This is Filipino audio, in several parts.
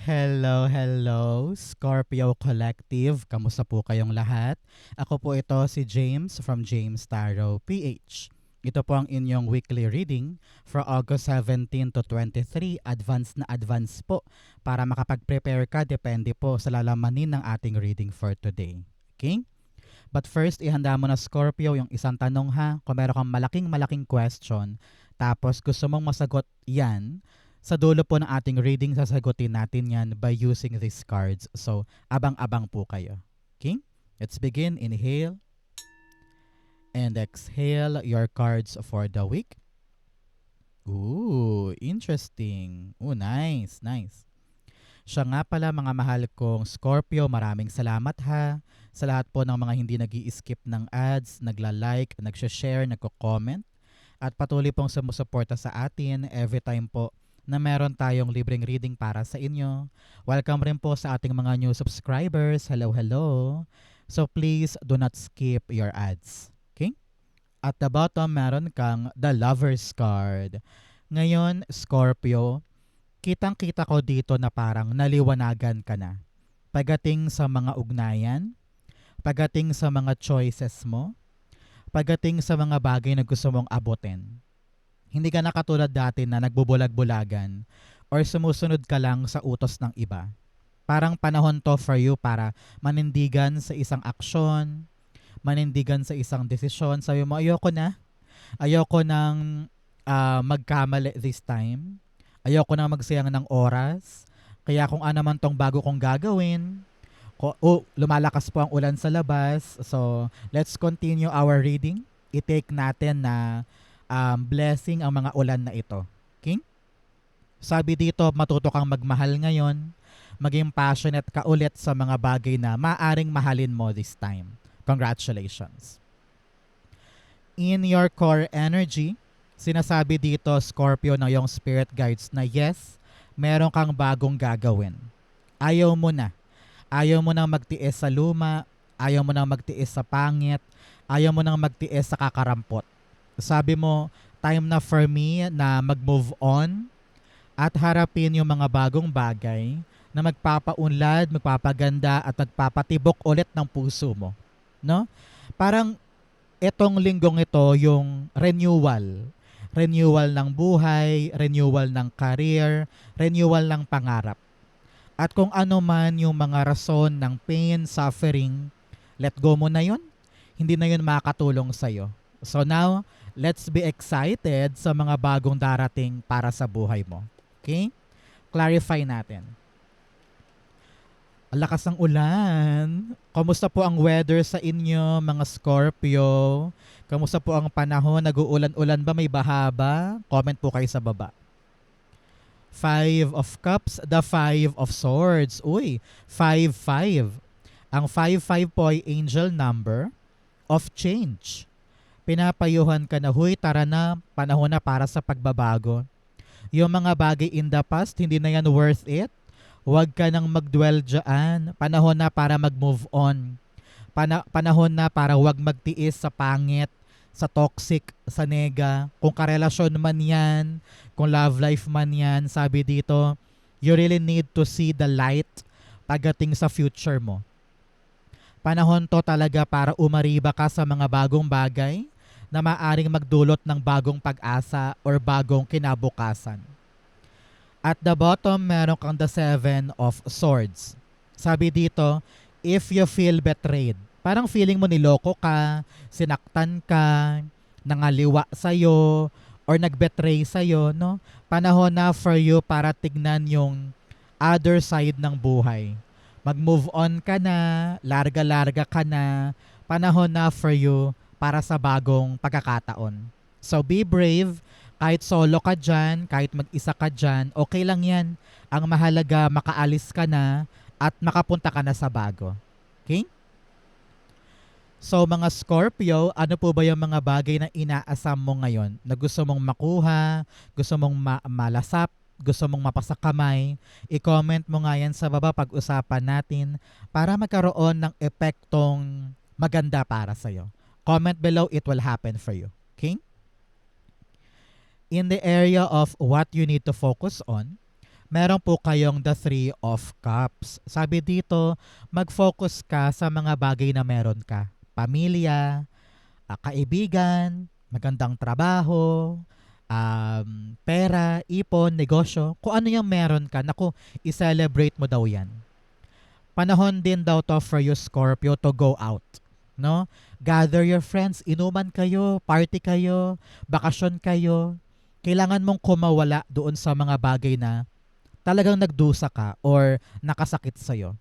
Hello, hello, Scorpio Collective. Kamusta po kayong lahat? Ako po ito si James from James Tarot PH. Ito po ang inyong weekly reading for August 17 to 23. Advance po para makapag-prepare ka depende po sa lalamanin ng ating reading for today. Okay? But first, ihanda mo na Scorpio yung isang tanong ha. Kung meron kang malaking question, tapos gusto mong masagot yan, sa dulo po ng ating reading, sasagutin natin yan by using these cards. So, abang-abang po kayo. Okay? Let's begin. Inhale and exhale your cards for the week. Ooh, interesting. Ooh, nice, nice. Siya nga pala mga mahal kong Scorpio, maraming salamat ha sa lahat po ng mga hindi nag-i-skip ng ads, nagla-like, nagsha-share, nagko-comment at patuloy pong sumusuporta sa atin every time po na meron tayong libreng reading para sa inyo. Welcome rin po sa ating mga new subscribers. Hello, hello. So please do not skip your ads. Okay? At the bottom, meron kang the Lover's card. Ngayon, Scorpio, kitang-kita ko dito na parang naliwanagan ka na. Pagdating sa mga ugnayan, pagdating sa mga choices mo, pagdating sa mga bagay na gusto mong abutin. Hindi ka na katulad dati na nagbubulag-bulagan or sumusunod ka lang sa utos ng iba. Parang panahon to for you para manindigan sa isang aksyon, manindigan sa isang desisyon. Sabi mo, ayoko na. Ayoko nang magkamali this time. Ayoko nang magsayang ng oras. Kaya kung ano man tong bago kong gagawin, lumalakas po ang ulan sa labas. So, let's continue our reading. I-take natin na blessing ang mga ulan na ito. Okay? Sabi dito, matuto kang magmahal ngayon. Maging passionate ka ulit sa mga bagay na maaring mahalin mo this time. Congratulations. In your core energy, sinasabi dito, Scorpio, ng iyong spirit guides na yes, meron kang bagong gagawin. Ayaw mo na. Ayaw mo nang magtiis sa luma. Ayaw mo nang magtiis sa pangit. Ayaw mo nang magtiis sa kakarampot. Sabi mo, time na for me na mag-move on at harapin yung mga bagong bagay na magpapaunlad, magpapaganda at magpapatibok ulit ng puso mo. No? Parang itong linggong ito yung renewal. Renewal ng buhay, renewal ng career, renewal ng pangarap. At kung ano man yung mga rason ng pain, suffering, let go mo na yun. Hindi na yun makakatulong sa'yo. So now, let's be excited sa mga bagong darating para sa buhay mo. Okay? Clarify natin. Ang lakas ng ulan. Kamusta po ang weather sa inyo, mga Scorpio? Kamusta po ang panahon? Nag-uulan-ulan ba? May baha ba? Comment po kayo sa baba. 5 of Cups, the 5 of Swords. Uy, 5-5. Ang 5-5 po ay angel number of change. Pinapayuhan ka na, huy, tara na, panahon na para sa pagbabago. Yung mga bagay in the past, hindi na yan worth it. Huwag ka nang mag-dwell dyan. Panahon na para mag-move on. Panahon na para huwag magtiis sa pangit, sa toxic, sa nega. Kung karelasyon man yan, kung love life man yan, sabi dito, you really need to see the light pagdating sa future mo. Panahon to talaga para umariba ka sa mga bagong bagay na maaring magdulot ng bagong pag-asa or bagong kinabukasan. At the bottom, meron kang the 7 of Swords. Sabi dito, if you feel betrayed, parang feeling mo niloko ka, sinaktan ka, nangaliwa sa'yo, or nagbetray sa'yo, no? Panahon na for you para tignan yung other side ng buhay. Mag-move on ka na, larga-larga ka na, panahon na for you para sa bagong pagkakataon. So be brave, kahit solo ka dyan, kahit mag-isa ka dyan, okay lang yan. Ang mahalaga, makaalis ka na at makapunta ka na sa bago. Okay? So mga Scorpio, ano po ba yung mga bagay na inaasam mo ngayon na gusto mong makuha, gusto mong malasap, gusto mong mapasakamay? I-comment mo nga yan sa baba, pag-usapan natin para magkaroon ng epektong maganda para sa'yo. Comment below, it will happen for you. Okay? In the area of what you need to focus on, meron po kayong the Three of Cups. Sabi dito, mag-focus ka sa mga bagay na meron ka. Pamilya, kaibigan, magandang trabaho, pera, ipon, negosyo. Kung ano yung meron ka, naku, i-celebrate mo daw yan. Panahon din daw to for you, Scorpio, to go out. No? Gather your friends, inuman kayo, party kayo, bakasyon kayo. Kailangan mong kumawala doon sa mga bagay na talagang nagdusa ka or nakasakit sa'yo.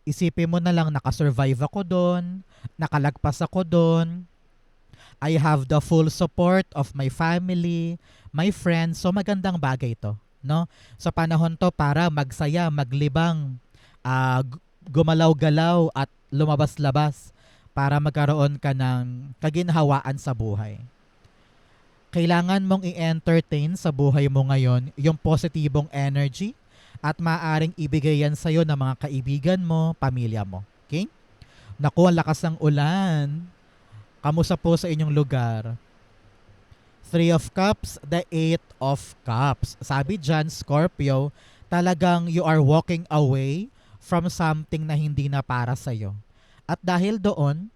Isipin mo na lang, nakasurvive ako doon, nakalagpas ako doon, I have the full support of my family, my friends. So magandang bagay to, no? Sa panahon to para magsaya, maglibang, gumalaw-galaw at lumabas-labas para magkaroon ka ng kaginhawaan sa buhay. Kailangan mong i-entertain sa buhay mo ngayon yung positibong energy at maaaring ibigay yan sa'yo ng mga kaibigan mo, pamilya mo. Okay? Naku, ang lakas ng ulan. Kamusta po sa inyong lugar? Three of Cups, the Eight of Cups. Sabi dyan, Scorpio, talagang you are walking away from something na hindi na para sa'yo. At dahil doon,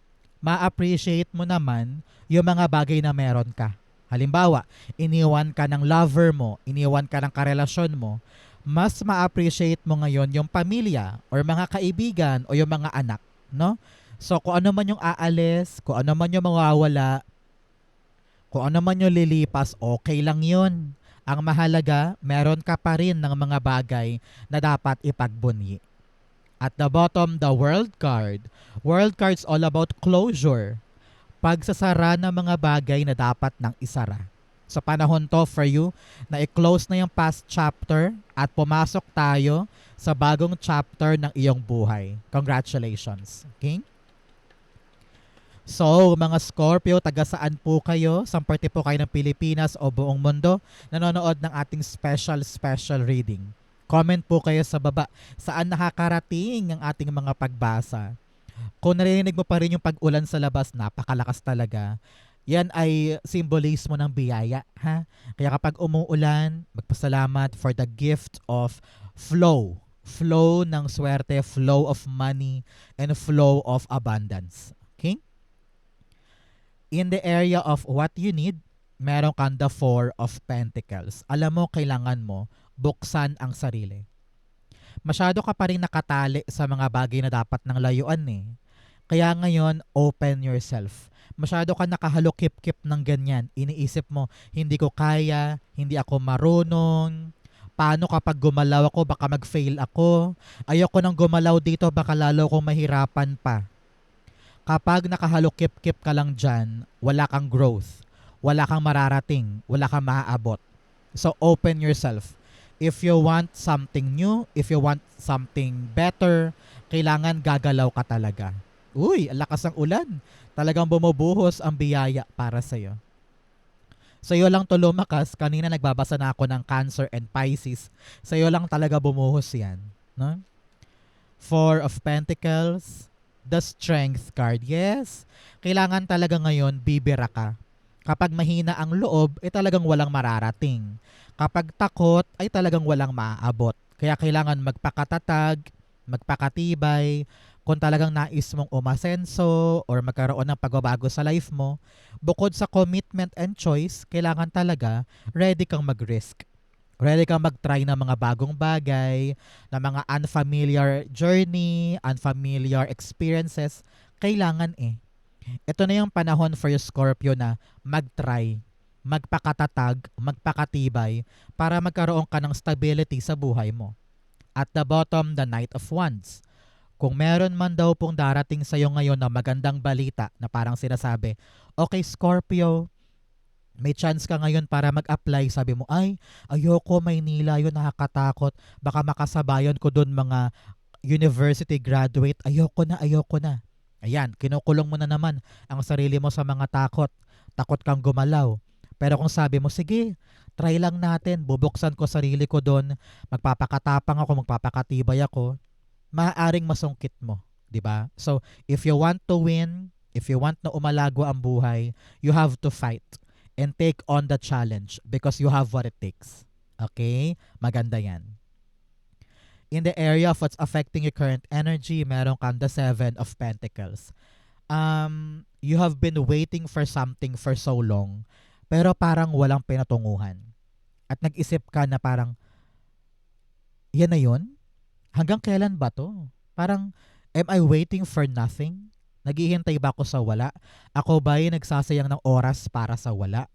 ma-appreciate mo naman yung mga bagay na meron ka. Halimbawa, iniwan ka ng lover mo, iniwan ka ng karelasyon mo, mas ma-appreciate mo ngayon yung pamilya or mga kaibigan o yung mga anak, no? So, kung ano man yung aalis, kung ano man yung mawawala, kung ano man yung lilipas, okay lang yun. Ang mahalaga, meron ka pa rin ng mga bagay na dapat ipagbunyi. At the bottom, the World card. World card's all about closure. Pagsasara ng mga bagay na dapat nang isara. Sa panahon to for you, na i-close na yung past chapter at pumasok tayo sa bagong chapter ng iyong buhay. Congratulations. Okay? So, mga Scorpio, taga saan po kayo? Saan parte po kayo ng Pilipinas o buong mundo? Nanonood ng ating special reading. Comment po kayo sa baba. Saan nakakarating ang ating mga pagbasa? Kung narinig mo pa rin yung pag-ulan sa labas, napakalakas talaga. Yan ay simbolismo ng biyaya. Ha? Kaya kapag umuulan, magpasalamat for the gift of flow. Flow ng swerte, flow of money, and flow of abundance. Okay? In the area of what you need, meron kang the Four of Pentacles. Alam mo, kailangan mo buksan ang sarili. Masyado ka pa rin nakatali sa mga bagay na dapat nang layuan eh. Kaya ngayon, open yourself. Masyado ka nakahalokip-kip ng ganyan. Iniisip mo, hindi ko kaya, hindi ako marunong. Paano kapag gumalaw ako, baka mag-fail ako. Ayoko nang gumalaw dito, baka lalo akong mahirapan pa. Kapag nakahalokip-kip ka lang dyan, wala kang growth. Wala kang mararating. Wala kang maaabot. So, open yourself. If you want something new, if you want something better, kailangan gagalaw ka talaga. Uy, ang lakas ng ulan. Talagang bumubuhos ang biyaya para sa'yo. Sa'yo lang to lumakas. Kanina nagbabasa na ako ng Cancer and Pisces. Sa'yo lang talaga bumuhos yan. No? Four of Pentacles, the Strength card. Yes, kailangan talaga ngayon bibira ka. Kapag mahina ang loob, talagang walang mararating. Kapag takot, ay talagang walang maaabot. Kaya kailangan magpakatatag, magpakatibay. Kung talagang nais mong umasenso or magkaroon ng pagbabago sa life mo, bukod sa commitment and choice, kailangan talaga ready kang mag-risk. Ready kang mag-try ng mga bagong bagay, ng mga unfamiliar journey, unfamiliar experiences. Kailangan eh. Ito na yung panahon for your Scorpio na mag-try, magpakatatag, magpakatibay para magkaroon ka ng stability sa buhay mo. At the bottom, the Knight of Wands. Kung meron man daw pong darating sa'yo ngayon na magandang balita na parang sinasabi, okay Scorpio, may chance ka ngayon para mag-apply. Sabi mo, ay, ayoko, Maynila yun, nakakatakot. Baka makasabayan ko dun mga university graduate. Ayoko na. Ayan, kinukulong mo na naman ang sarili mo sa mga takot. Takot kang gumalaw. Pero kung sabi mo, sige, try lang natin. Bubuksan ko sarili ko doon. Magpapakatapang ako, magpapakatibay ako. Maaaring masungkit mo. 'Di ba? So, if you want to win, if you want na umalago ang buhay, you have to fight and take on the challenge because you have what it takes. Okay? Maganda yan. In the area of what's affecting your current energy, meron kang the Seven of Pentacles. You have been waiting for something for so long, pero parang walang pinatunguhan. At nag-isip ka na parang, yan na yun? Hanggang kailan ba to? Parang, am I waiting for nothing? Naghihintay ba ako sa wala? Ako ba'y nagsasayang ng oras para sa wala?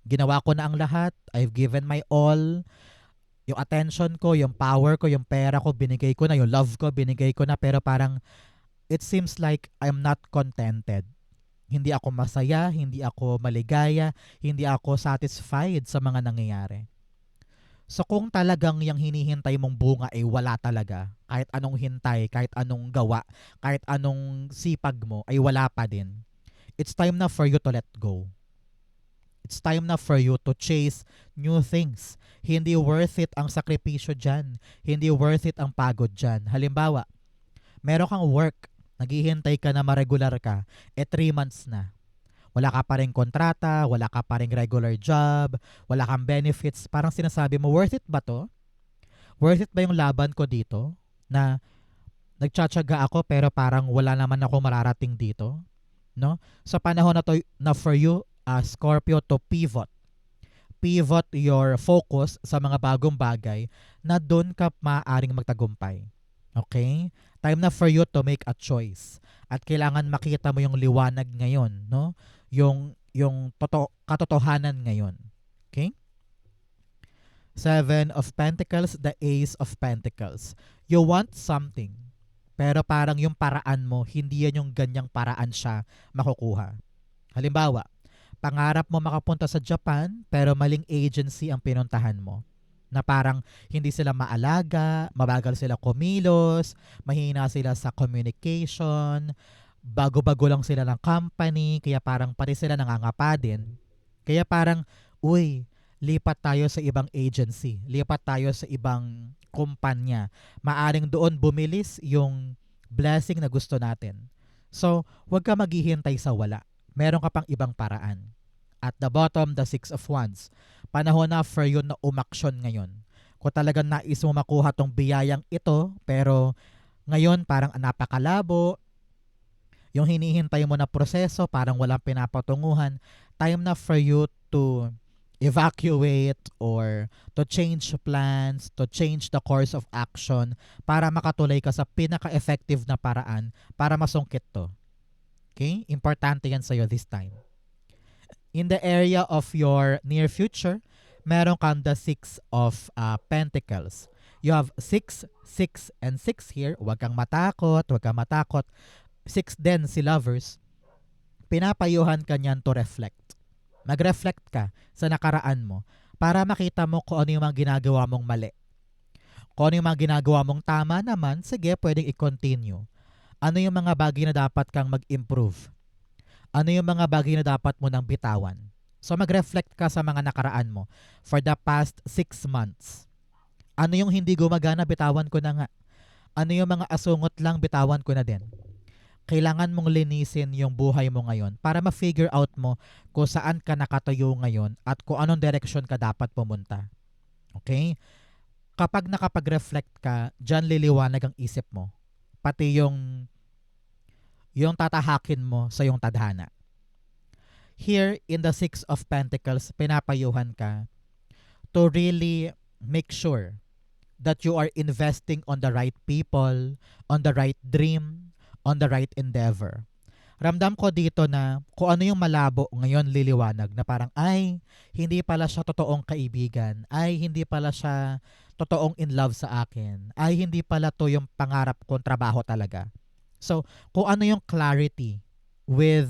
Ginawa ko na ang lahat. I've given my all. Yung attention ko, yung power ko, yung pera ko, binigay ko na. Yung love ko, binigay ko na. Pero parang, it seems like I'm not contented. Hindi ako masaya, hindi ako maligaya, hindi ako satisfied sa mga nangyayari. So kung talagang yung hinihintay mong bunga ay wala talaga, kahit anong hintay, kahit anong gawa, kahit anong sipag mo ay wala pa din, it's time na for you to let go. It's time na for you to chase new things. Hindi worth it ang sakripisyo dyan. Hindi worth it ang pagod dyan. Halimbawa, meron kang work, naghihintay ka na ma-regular ka, 3 months na. Wala ka pa rin kontrata, wala ka pa rin regular job, wala kang benefits. Parang sinasabi mo, worth it ba to? Worth it ba yung laban ko dito? Na nagtsatsaga ako pero parang wala naman ako mararating dito? No? Sa panahon na to na for you, Scorpio, to pivot. Pivot your focus sa mga bagong bagay na doon ka maaaring magtagumpay. Okay? Time na for you to make a choice. At kailangan makita mo yung liwanag ngayon, no? Yung katotohanan ngayon. Okay? Seven of Pentacles, the Ace of Pentacles. You want something, pero parang yung paraan mo, hindi yan yung ganyang paraan siya makukuha. Halimbawa, pangarap mo makapunta sa Japan, pero maling agency ang pinuntahan mo. Na parang hindi sila maalaga, mabagal sila kumilos, mahina sila sa communication, bago-bago lang sila ng company, kaya parang pati sila nangangapa din. Kaya parang, uy, lipat tayo sa ibang agency, lipat tayo sa ibang kumpanya. Maaring doon bumilis yung blessing na gusto natin. So, huwag ka maghihintay sa wala. Meron ka pang ibang paraan. At the bottom, the Six of Wands. Panahon na for you na umaksyon ngayon. Kung talagang nais mo makuha tong biyayang ito, pero ngayon parang napakalabo, yung hinihintay mo na proseso, parang walang pinapatunguhan, time na for you to evacuate or to change plans, to change the course of action para makatuloy ka sa pinaka-effective na paraan para masungkit to. Okay? Importante yan sa'yo this time. In the area of your near future, meron kang the Six of Pentacles. You have 6, 6, and 6 here. Huwag kang matakot, huwag kang matakot. 6 din si lovers. Pinapayuhan ka niyan to reflect. Mag-reflect ka sa nakaraan mo para makita mo kung ano yung mga ginagawa mong mali. Kung ano yung mga ginagawa mong tama naman, sige, pwedeng i-continue. Ano yung mga bagay na dapat kang mag-improve? Ano yung mga bagay na dapat mo nang bitawan? So mag-reflect ka sa mga nakaraan mo for the past 6 months. Ano yung hindi gumagana, bitawan ko na nga. Ano yung mga asungot lang, bitawan ko na din. Kailangan mong linisin yung buhay mo ngayon para ma-figure out mo kung saan ka nakatayo ngayon at kung anong direction ka dapat pumunta. Okay? Kapag nakapag-reflect ka, dyan liliwanag ang isip mo. Pati yung tatahakin mo sa yung tadhana. Here, in the Six of Pentacles, pinapayuhan ka to really make sure that you are investing on the right people, on the right dream, on the right endeavor. Ramdam ko dito na kung ano yung malabo ngayon liliwanag na parang ay, hindi pala siya totoong kaibigan, ay hindi pala siya totoong in love sa akin, ay hindi pala to yung pangarap kong trabaho talaga. So, kung ano yung clarity with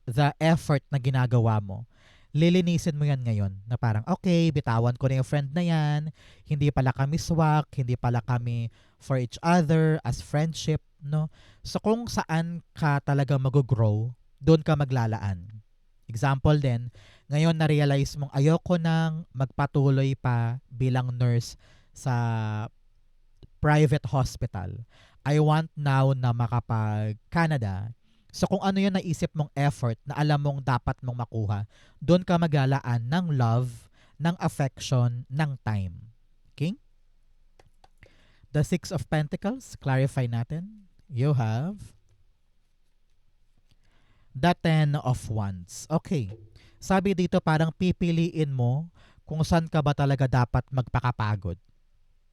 the effort na ginagawa mo, lilinisin mo yan ngayon na parang, okay, bitawan ko na yung friend na yan, hindi pala kami swak, hindi pala kami for each other as friendship, no? So, kung saan ka talaga mag-grow, doon ka maglalaan. Example din, ngayon na-realize mong ayoko nang magpatuloy pa bilang nurse sa private hospital. I want now na makapag-Canada. So kung ano yung naisip mong effort na alam mong dapat mong makuha, doon ka maglalaan ng love, ng affection, ng time. Okay? The Six of Pentacles, clarify natin. You have the Ten of Wands. Okay. Sabi dito parang pipiliin mo kung saan ka ba talaga dapat magpakapagod.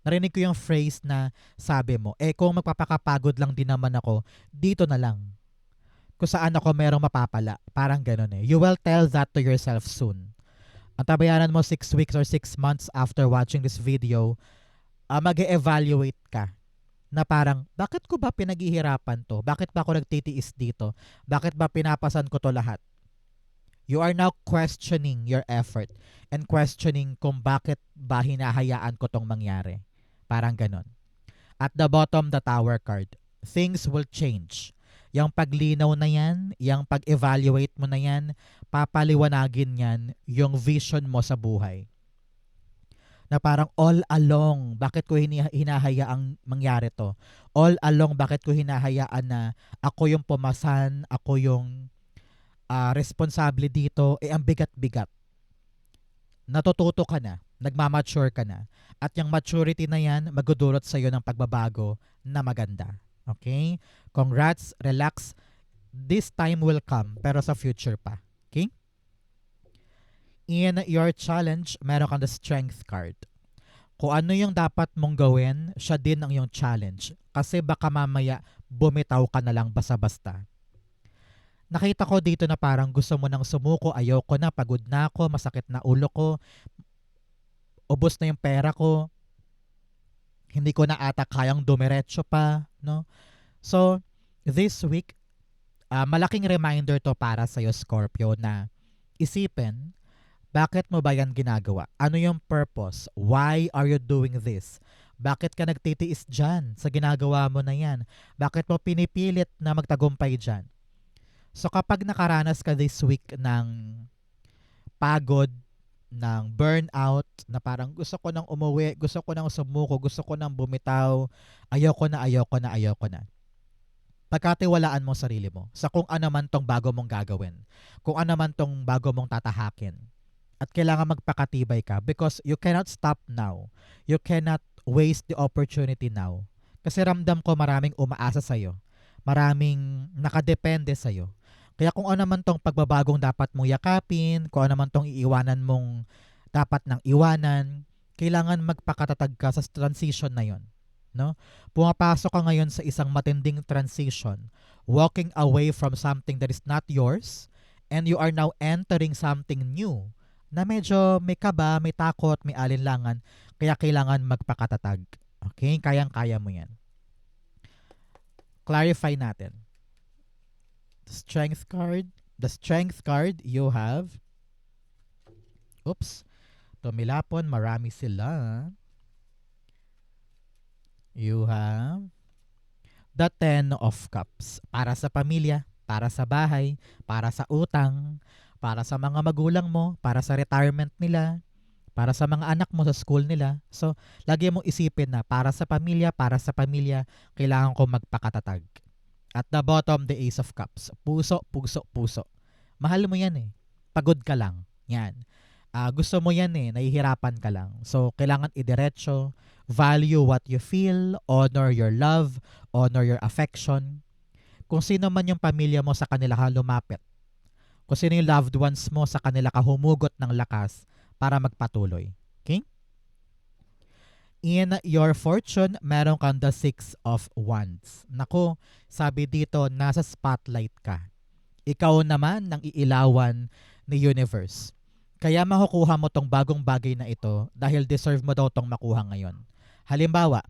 Narinig ko yung phrase na sabi mo, kung magpapakapagod lang din naman ako, dito na lang. Kung saan ako merong mapapala. Parang ganun eh. You will tell that to yourself soon. Ang tabayanan mo 6 weeks or 6 months after watching this video, mag-evaluate ka na parang, bakit ko ba pinaghihirapan to? Bakit ba ako nagtitiis dito? Bakit ba pinapasan ko to lahat? You are now questioning your effort and questioning kung bakit ba hinahayaan ko tong mangyari. Parang ganon. At the bottom, the Tower card. Things will change. Yung paglinaw na yan, yung pag-evaluate mo na yan, papaliwanagin yan yung vision mo sa buhay. Na parang all along, bakit ko hinahayaang mangyari to? All along, bakit ko hinahayaan na ako yung pumasan, ako yung responsable dito, ang bigat-bigat. Natututo ka na, nagmamature ka na. At yung maturity na yan, magdudulot sa'yo ng pagbabago na maganda. Okay? Congrats, relax. This time will come, pero sa future pa. Okay? In your challenge, meron kang the Strength card. Kung ano yung dapat mong gawin, siya din ang yung challenge. Kasi baka mamaya bumitaw ka na lang basta-basta. Nakita ko dito na parang gusto mo nang sumuko, ayoko na, pagod na ako, masakit na ulo ko, ubos na yung pera ko, hindi ko na ata kayang dumiretso pa, no? So, this week, malaking reminder to para sa'yo, Scorpio, na isipin, bakit mo ba yan ginagawa? Ano yung purpose? Why are you doing this? Bakit ka nagtitiis dyan sa ginagawa mo na yan? Bakit mo pinipilit na magtagumpay dyan? So kapag nakaranas ka this week ng pagod, ng burnout, na parang gusto ko nang umuwi, gusto ko nang sumuko, gusto ko nang bumitaw, ayoko na. Pagkatiwalaan mo sarili mo sa kung ano man tong bago mong gagawin, kung ano man tong bago mong tatahakin. At kailangan magpakatibay ka because you cannot stop now. You cannot waste the opportunity now. Kasi ramdam ko maraming umaasa sa'yo. Maraming nakadepende sa'yo. Kaya kung ano man tong pagbabagong dapat mong yakapin, kung ano man tong iiwanan mong dapat nang iwanan, kailangan magpakatatag ka sa transition na yon. No? Pumapasok ka ngayon sa isang matinding transition, walking away from something that is not yours, and you are now entering something new na medyo may kaba, may takot, may alinlangan, kaya kailangan magpakatatag. Okay? Kayang-kaya mo yan. Clarify natin. Strength card. The Strength card, you have, tumilapon, marami sila. You have the Ten of Cups. Para sa pamilya, para sa bahay, para sa utang, para sa mga magulang mo, para sa retirement nila, para sa mga anak mo sa school nila. So, lagi mong isipin na para sa pamilya, kailangan ko magpakatatag. At the bottom, the Ace of Cups. Puso. Mahal mo yan eh. Pagod ka lang. Yan. Gusto mo yan eh. Nahihirapan ka lang. So, kailangan idiretso. Value what you feel. Honor your love. Honor your affection. Kung sino man yung pamilya mo, sa kanila ka lumapit. Kung sino yung loved ones mo, sa kanila ka humugot ng lakas para magpatuloy. Okay? In your fortune, meron kang the Six of Wands. Naku, sabi dito, nasa spotlight ka. Ikaw naman ang iilawan ni universe. Kaya makukuha mo tong bagong bagay na ito dahil deserve mo daw tong makuha ngayon. Halimbawa,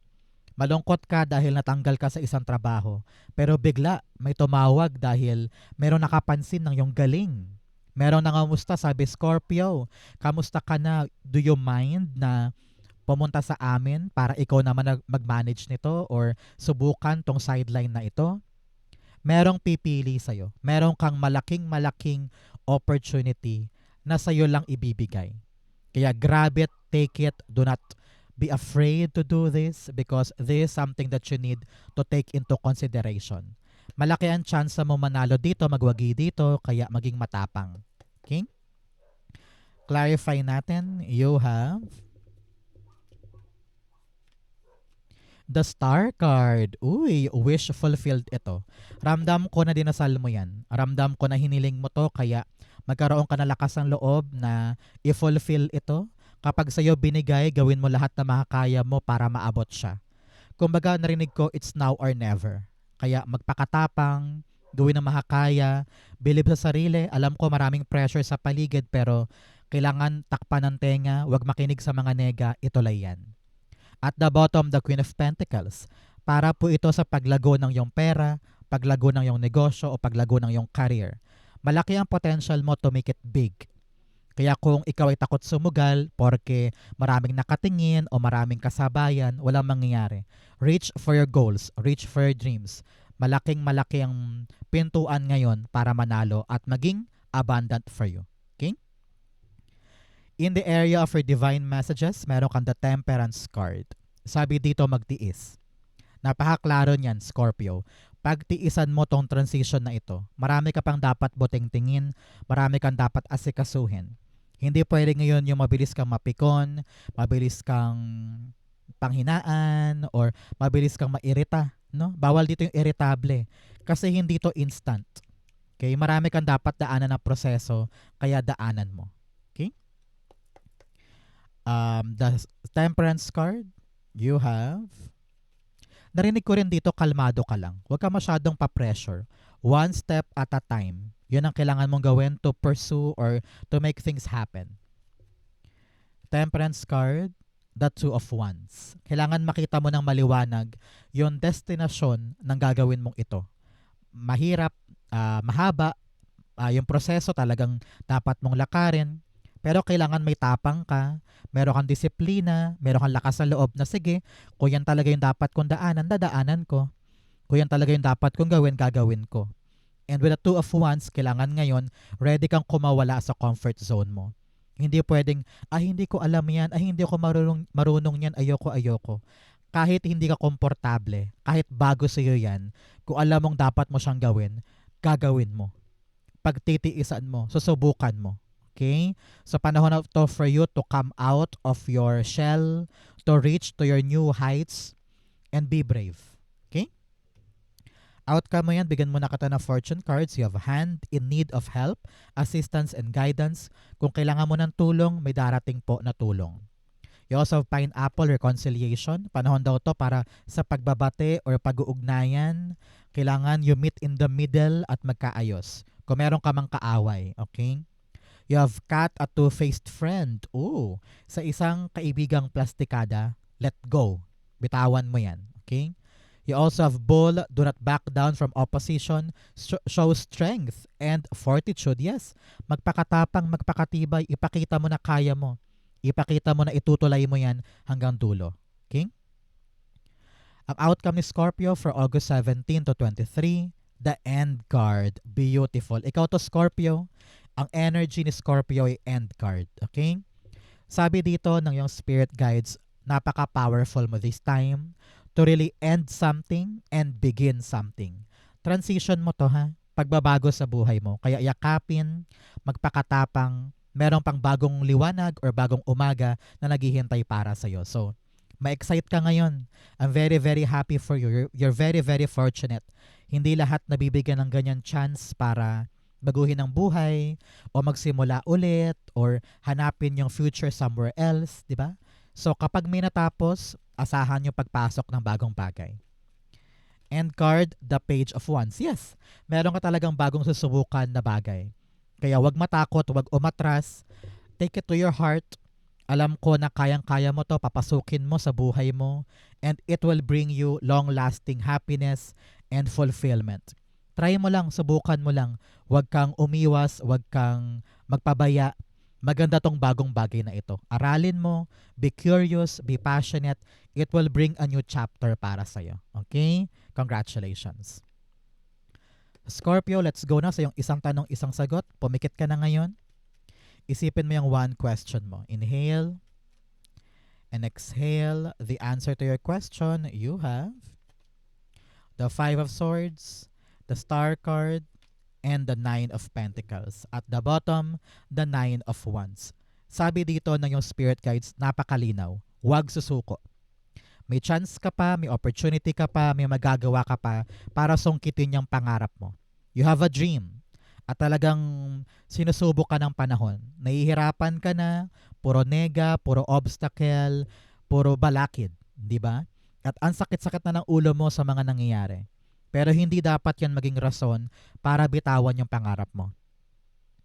malungkot ka dahil natanggal ka sa isang trabaho, pero bigla may tumawag dahil meron nakapansin ng iyong galing. Meron nangamusta, sabi Scorpio, kamusta ka na? Do you mind na pumunta sa amin para ikaw naman mag-manage nito or subukan tong sideline na ito? Merong pipili sa'yo. Meron kang malaking opportunity na sa'yo lang ibibigay. Kaya grab it, take it, do not be afraid to do this because this is something that you need to take into consideration. Malaki ang chance mo manalo dito, magwagi dito, kaya maging matapang. Okay? Clarify natin, you have The Star card. Uy, wish fulfilled ito. Ramdam ko na dinasal mo yan. Ramdam ko na hiniling mo to kaya magkaroon ka na lakas ng loob na i-fulfill ito. Kapag sa'yo binigay, gawin mo lahat na makakaya mo para maabot siya. Kumbaga narinig ko, it's now or never. Kaya magpakatapang, gawin ang makakaya, believe sa sarili. Alam ko maraming pressure sa paligid pero kailangan takpan ng tenga, huwag makinig sa mga nega, ituloy yan. At the bottom, the Queen of Pentacles. Para po ito sa paglago ng iyong pera, paglago ng iyong negosyo o paglago ng iyong career. Malaki ang potential mo to make it big. Kaya kung ikaw ay takot sumugal porque maraming nakatingin o maraming kasabayan, walang mangyayari. Reach for your goals, reach for your dreams. Malaki ang pintuan ngayon para manalo at maging abundant for you. Okay? In the area of your divine messages, meron kang the Temperance card. Sabi dito magtiis. Napakaklaro niyan, Scorpio. Pagtiisan mo tong transition na ito, marami ka pang dapat buting-tingin, marami kang dapat asikasuhin. Hindi pwede ngayon yung mabilis kang mapikon, mabilis kang panghinaan, or mabilis kang mairita. No? Bawal dito yung irritable. Kasi hindi to instant. Okay? Marami kang dapat daanan ng proseso, kaya daanan mo. Okay? The Temperance card, you have... Narinig ko rin dito, kalmado ka lang. Huwag ka masyadong pa-pressure. One step at a time. Yun ang kailangan mong gawin to pursue or to make things happen. Temperance card, the Two of Wands. Kailangan makita mo ng maliwanag yung destinasyon ng gagawin mong ito. Mahirap, mahaba, yung proseso talagang dapat mong lakarin. Pero kailangan may tapang ka, meron kang disiplina, meron kang lakas sa loob na sige, kung yan talaga yung dapat kong daanan, dadaanan ko. Kung yan talaga yung dapat kong gawin, gagawin ko. And with the Two of Wands, kailangan ngayon, ready kang kumawala sa comfort zone mo. Hindi pwedeng, hindi ko alam yan, hindi ko marunong yan, ayoko. Kahit hindi ka komportable, kahit bago sa iyo yan, kung alam mong dapat mo siyang gawin, gagawin mo. Pagtitiisan mo, susubukan mo. Okay? So panahon na to for you to come out of your shell, to reach to your new heights, and be brave. Okay? Outcome mo yan, bigyan mo na kita ng fortune cards. You have a hand in need of help, assistance, and guidance. Kung kailangan mo ng tulong, may darating po na tulong. You also have pineapple, reconciliation. Panahon daw to para sa pagbabate or pag-uugnayan. Kailangan you meet in the middle at magkaayos. Kung meron ka mang kaaway. Okay? You have cat, a two-faced friend. Ooh, sa isang kaibigang plastikada, let go. Bitawan mo yan. Okay? You also have bull, do not back down from opposition. Show strength and fortitude. Yes, magpakatapang, magpakatibay. Ipakita mo na kaya mo. Ipakita mo na itutulay mo yan hanggang dulo. Okay? Ang outcome ni Scorpio for August 17 to 23, the End card. Beautiful. Ikaw to, Scorpio. Ang energy ni Scorpio ay End card. Okay? Sabi dito ng yung spirit guides, napaka-powerful mo this time to really end something and begin something. Transition mo to, ha? Pagbabago sa buhay mo. Kaya yakapin, magpakatapang, merong pang bagong liwanag or bagong umaga na naghihintay para sa'yo. So, ma-excite ka ngayon. I'm very, very happy for you. You're very, very fortunate. Hindi lahat nabibigyan ng ganyan chance para baguhin ang buhay o magsimula ulit or hanapin yung future somewhere else, di ba? So kapag may natapos, asahan yung pagpasok ng bagong bagay. End card, the Page of Wands. Yes, meron ka talagang bagong susubukan na bagay. Kaya wag matakot, wag umatras. Take it to your heart. Alam ko na kayang-kaya mo to, papasukin mo sa buhay mo, and it will bring you long-lasting happiness and fulfillment. Try mo lang, subukan mo lang. Huwag kang umiwas, huwag kang magpabaya. Maganda tong bagong bagay na ito. Aralin mo, be curious, be passionate. It will bring a new chapter para sa'yo. Okay? Congratulations. Scorpio, let's go na sa yung isang tanong, isang sagot. Pumikit ka na ngayon. Isipin mo yung one question mo. Inhale and exhale. The answer to your question, you have the Five of Swords, the Star card, and the Nine of Pentacles. At the bottom, the Nine of Wands. Sabi dito ng yung spirit guides, napakalinaw. Huwag susuko. May chance ka pa, may opportunity ka pa, may magagawa ka pa para sungkitin yung pangarap mo. You have a dream at talagang sinusubok ka ng panahon. Nahihirapan ka na, puro nega, puro obstacle, puro balakid, di ba? At ang sakit-sakit na ng ulo mo sa mga nangyayari. Pero hindi dapat yan maging rason para bitawan yung pangarap mo.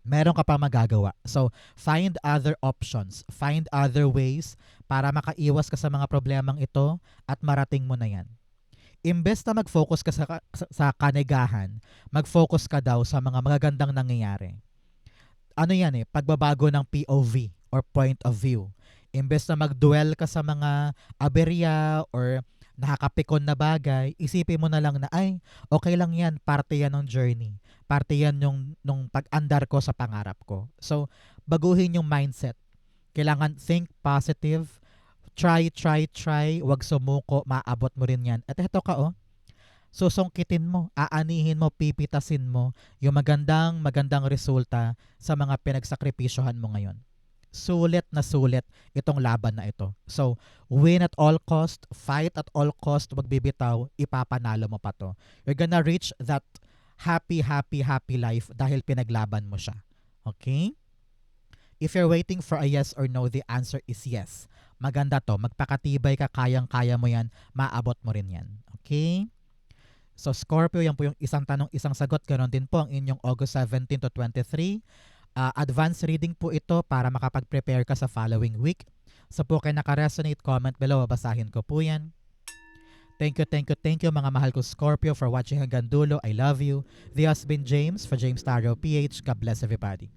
Meron ka pa magagawa. So, find other options. Find other ways para makaiwas ka sa mga problemang ito at marating mo na yan. Imbes na mag-focus ka sa kanegahan, mag-focus ka daw sa mga magagandang nangyayari. Ano yan pagbabago ng POV or point of view. Imbes na mag-dwell ka sa mga aberya or nakakapikon na bagay, isipin mo na lang na ay, okay lang yan, parte yan ng journey. Parte yan nung pag-andar ko sa pangarap ko. So, baguhin yung mindset. Kailangan think positive, try, wag sumuko, maabot mo rin yan. At ito ka susungkitin mo, aanihin mo, pipitasin mo yung magandang resulta sa mga pinagsakripisyohan mo ngayon. Sulit na sulit itong laban na ito. So, win at all cost, fight at all cost, wag bibitaw, ipapanalo mo pa to. You're gonna reach that happy life dahil pinaglaban mo siya. Okay? If you're waiting for a yes or no, the answer is yes. Maganda to. Magpakatibay ka, kayang-kaya mo yan, maabot mo rin yan. Okay? So, Scorpio, yan po yung isang tanong, isang sagot. Ganon din po ang inyong August 17 to 23. Advanced reading po ito para makapag-prepare ka sa following week. So po kayo naka-resonate, comment below, babasahin ko po yan. Thank you mga mahal ko Scorpio for watching hanggang dulo. I love you. This has been James for James Tarot PH. God bless everybody.